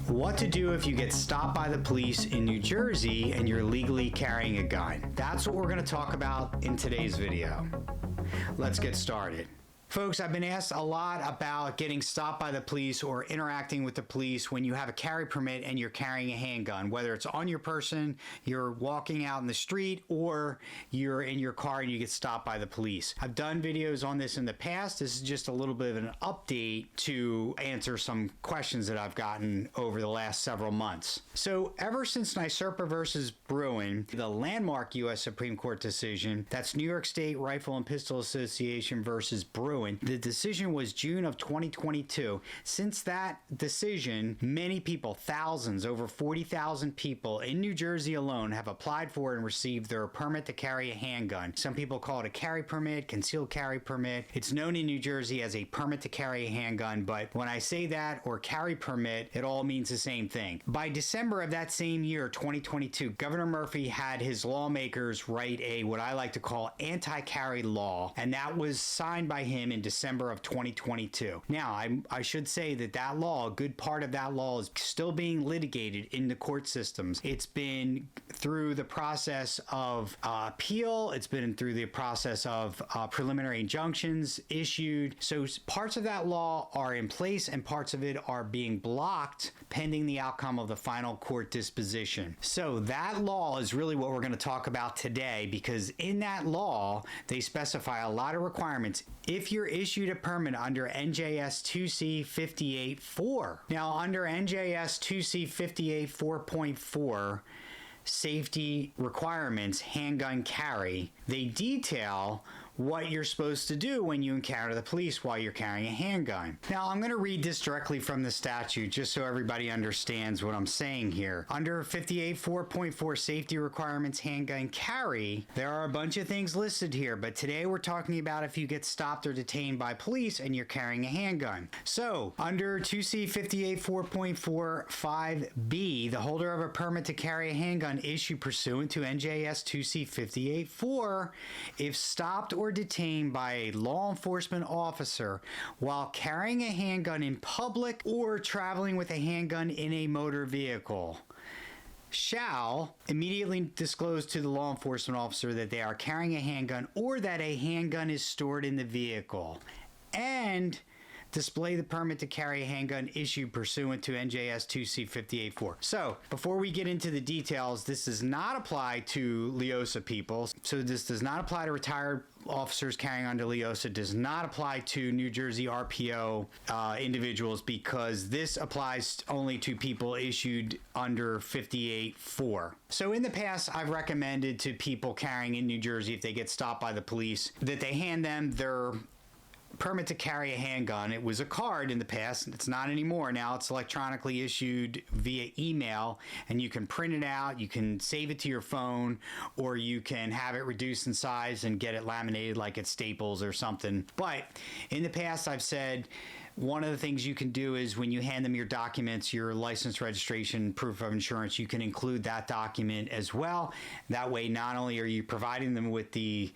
What to do if you get stopped by the police in New Jersey and you're legally carrying a gun. That's what we're going to talk about in today's video. Let's get started. Folks, I've been asked a lot about getting stopped by the police or interacting with the police when you have a carry permit and you're carrying a handgun, whether it's on your person, you're walking out in the street, or you're in your car and you get stopped by the police. I've done videos on this in the past. This is just a little bit of an update to answer some questions that I've gotten over the last several months. So ever since NYSERPA versus Bruin, the landmark U.S. Supreme Court decision, that's New York State Rifle and Pistol Association versus Bruin, the decision was June of 2022. Since that decision, many people, thousands, over 40,000 people in New Jersey alone have applied for and received their permit to carry a handgun. Some people call it a carry permit, concealed carry permit. It's known in New Jersey as a permit to carry a handgun, but when I say that or carry permit, it all means the same thing. By December of that same year, 2022, Governor Murphy had his lawmakers write a, what I like to call, anti-carry law, and that was signed by him in December of 2022. Now, I should say that that law, a good part of that law, is still being litigated in the court systems. It's been through the process of appeal. It's been through the process of preliminary injunctions issued. So parts of that law are in place and parts of it are being blocked pending the outcome of the final court disposition. So that law is really what we're going to talk about today, because in that law, they specify a lot of requirements. If you're issued a permit under NJS 2C 58.4. Now, under NJS 2C 58.4.4, safety requirements, handgun carry, they detail what you're supposed to do when you encounter the police while you're carrying a handgun. Now, I'm going to read this directly from the statute just so everybody understands what I'm saying here. Under 58.4.4 safety requirements, handgun carry, there are a bunch of things listed here, but today we're talking about if you get stopped or detained by police and you're carrying a handgun. So, under 2C 58.4.5b, the holder of a permit to carry a handgun issued pursuant to NJS 2C 58.4, if stopped or detained by a law enforcement officer while carrying a handgun in public or traveling with a handgun in a motor vehicle, shall immediately disclose to the law enforcement officer that they are carrying a handgun or that a handgun is stored in the vehicle, and display the permit to carry a handgun issued pursuant to NJS 2C 58.4. So, before we get into the details, this does not apply to LEOSA people. So this does not apply to retired officers carrying under LEOSA, does not apply to New Jersey RPO individuals, because this applies only to people issued under 58.4. So in the past, I've recommended to people carrying in New Jersey, if they get stopped by the police, that they hand them their permit to carry a handgun. It was a card in the past. It's not anymore. Now it's electronically issued via email, and you can print it out, you can save it to your phone, or you can have it reduced in size and get it laminated like at Staples or something. But in the past, I've said one of the things you can do is when you hand them your documents, your license, registration, proof of insurance, you can include that document as well. That way, not only are you providing them with the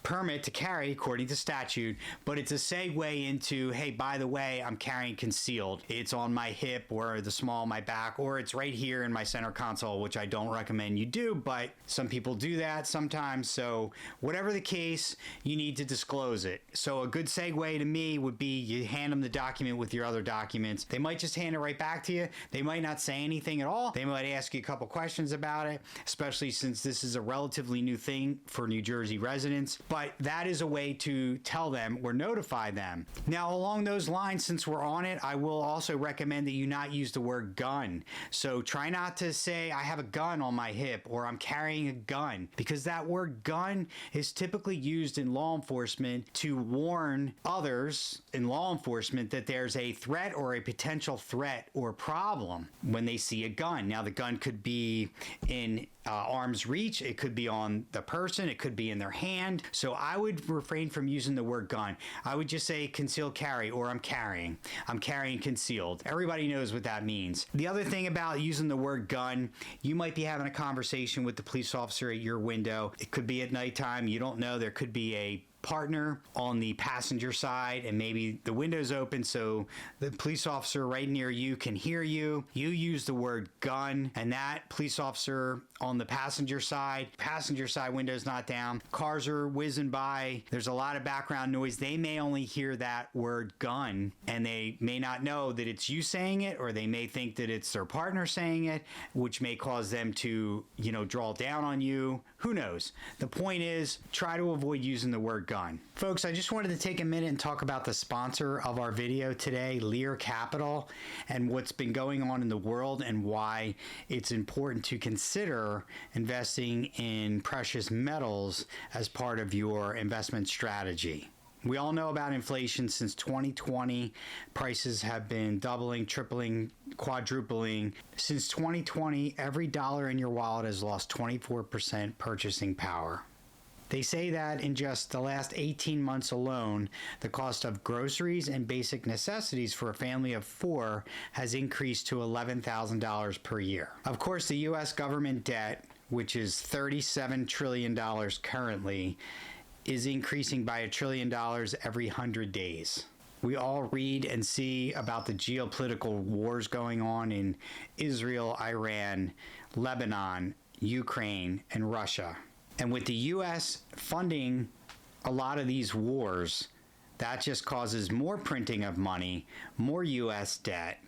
permit to carry according to statute, but it's a segue into, hey, by the way, I'm carrying concealed. It's on my hip or the small of my back, or it's right here in my center console, which I don't recommend you do, but some people do that sometimes. So whatever the case, you need to disclose it. So a good segue to me would be you hand them the document with your other documents. They might just hand it right back to you. They might not say anything at all. They might ask you a couple questions about it, especially since this is a relatively new thing for New Jersey residents. But that is a way to tell them or notify them. Now, along those lines, since we're on it, I will also recommend that you not use the word gun. So try not to say, I have a gun on my hip, or I'm carrying a gun, because that word gun is typically used in law enforcement to warn others in law enforcement that there's a threat or a potential threat or problem when they see a gun. Now, the gun could be in arm's reach, it could be on the person, it could be in their hand. So I would refrain from using the word gun. I would just say concealed carry, or I'm carrying concealed. Everybody knows what that means. The other thing about using the word gun, you might be having a conversation with the police officer at your window. It could be at nighttime. You don't know. There could be a partner on the passenger side and maybe the window's open so the police officer right near you can hear you. You use the word gun, and that police officer on the passenger side window's not down, cars are whizzing by, there's a lot of background noise. They may only hear that word gun, and they may not know that it's you saying it, or they may think that it's their partner saying it, which may cause them to, draw down on you. Who knows? The point is, try to avoid using the word gun. Folks, I just wanted to take a minute and talk about the sponsor of our video today, Lear Capital, and what's been going on in the world and why it's important to consider investing in precious metals as part of your investment strategy. We all know about inflation since 2020. Prices have been doubling, tripling, quadrupling. Since 2020, every dollar in your wallet has lost 24% purchasing power. They say that in just the last 18 months alone, the cost of groceries and basic necessities for a family of 4 has increased to $11,000 per year. Of course, the U.S. government debt, which is $37 trillion currently, is increasing by $1 trillion every 100 days. We all read and see about the geopolitical wars going on in Israel, Iran, Lebanon, Ukraine, and Russia. And with the U.S. funding a lot of these wars, that just causes more printing of money, more U.S. debt,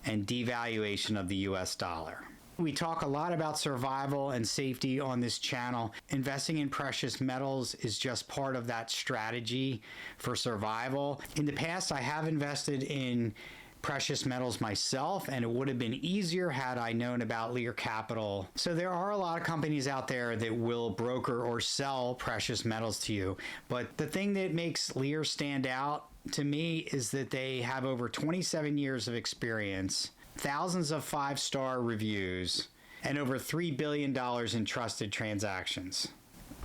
and devaluation of the U.S. dollar. We talk a lot about survival and safety on this channel. Investing in precious metals is just part of that strategy for survival. In the past, I have invested in precious metals myself, and it would have been easier had I known about Lear Capital. So there are a lot of companies out there that will broker or sell precious metals to you. But the thing that makes Lear stand out to me is that they have over 27 years of experience, thousands of 5-star reviews, and over $3 billion in trusted transactions.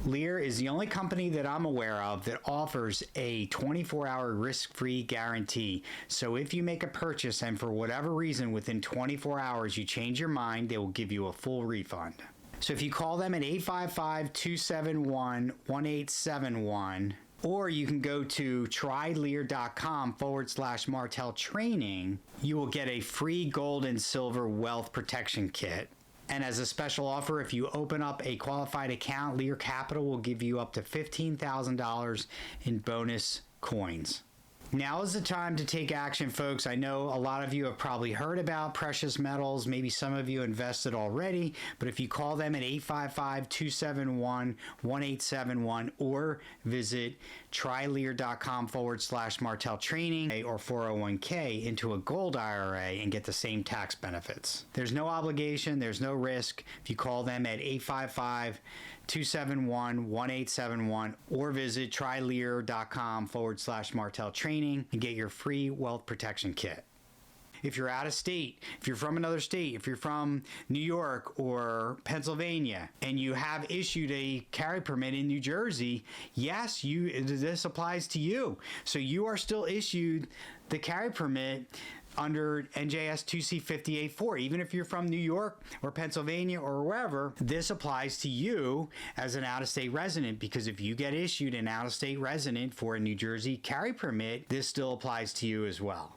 Lear is the only company that I'm aware of that offers a 24-hour risk-free guarantee. So if you make a purchase and for whatever reason within 24 hours you change your mind, they will give you a full refund. So if you call them at 855-271-1871, or you can go to trylear.com/Martell training, you will get a free gold and silver wealth protection kit. And as a special offer, if you open up a qualified account, Lear Capital will give you up to $15,000 in bonus coins. Now is the time to take action, folks. I know a lot of you have probably heard about precious metals. Maybe some of you invested already, but if you call them at 855-271-1871 or visit trylear.com/Martell training or 401k into a gold IRA and get the same tax benefits. There's no obligation, there's no risk. If you call them at 855-271-1871 or visit trylear.com/Martell training and get your free wealth protection kit. If you're out of state, if you're from another state, if you're from New York or Pennsylvania, and you have issued a carry permit in New Jersey, yes, this applies to you. So you are still issued the carry permit under NJS 2C58-4. Even if you're from New York or Pennsylvania or wherever, this applies to you as an out-of-state resident, because if you get issued an out-of-state resident for a New Jersey carry permit, this still applies to you as well.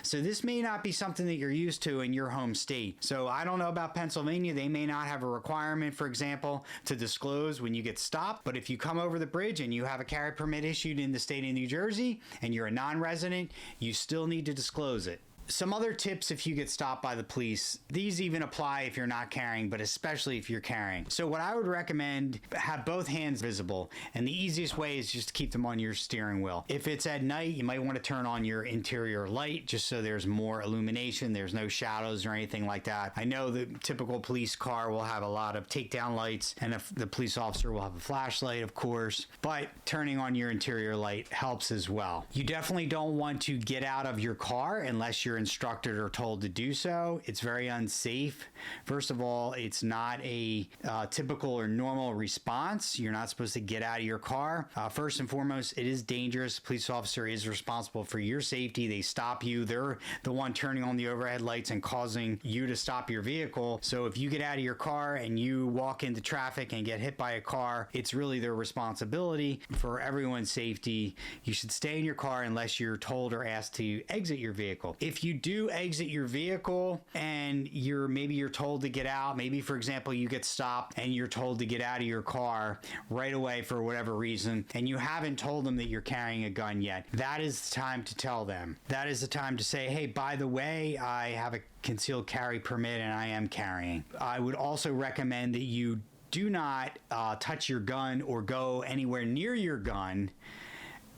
So this may not be something that you're used to in your home state. So I don't know about Pennsylvania. They may not have a requirement, for example, to disclose when you get stopped. But if you come over the bridge and you have a carry permit issued in the state of New Jersey and you're a non-resident, you still need to disclose it. Some other tips if you get stopped by the police. These even apply if you're not carrying, but especially if you're carrying. So what I would recommend, have both hands visible, and the easiest way is just to keep them on your steering wheel. If it's at night, you might want to turn on your interior light just so there's more illumination, there's no shadows or anything like that. I know the typical police car will have a lot of takedown lights, and if the police officer will have a flashlight, of course, but turning on your interior light helps as well. You definitely don't want to get out of your car unless you're you're instructed or told to do so. It's very unsafe. First of all, it's not a typical or normal response. You're not supposed to get out of your car. First and foremost, it is dangerous. Police officer is responsible for your safety. They stop you. They're the one turning on the overhead lights and causing you to stop your vehicle. So if you get out of your car and you walk into traffic and get hit by a car, it's really their responsibility. For everyone's safety, you should stay in your car unless you're told or asked to exit your vehicle. If you do exit your vehicle and maybe you're told to get out, maybe for example you get stopped and you're told to get out of your car right away for whatever reason, and you haven't told them that you're carrying a gun yet, that is the time to tell them. That is the time to say, hey, by the way, I have a concealed carry permit and I am carrying. I would also recommend that you do not touch your gun or go anywhere near your gun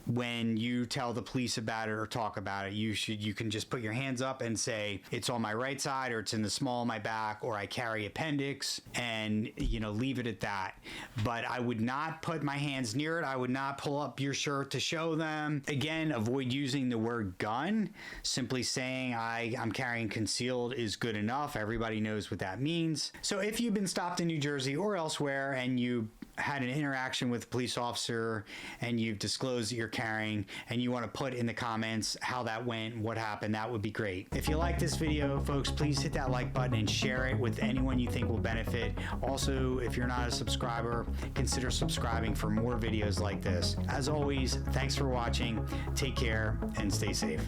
when you tell the police about it or talk about it. You can just put your hands up and say it's on my right side, or it's in the small of my back, or I carry appendix, and leave it at that. But I would not put my hands near it. I would not pull up your shirt to show them. Again, avoid using the word gun. Simply saying I'm carrying concealed is good enough. Everybody knows what that means. So if you've been stopped in New Jersey or elsewhere and you had an interaction with a police officer and you've disclosed that you're carrying, and you want to put in the comments how that went, what happened, that would be great. If you like this video, folks, please hit that like button and share it with anyone you think will benefit. Also, if you're not a subscriber, consider subscribing for more videos like this. As always, thanks for watching. Take care and stay safe.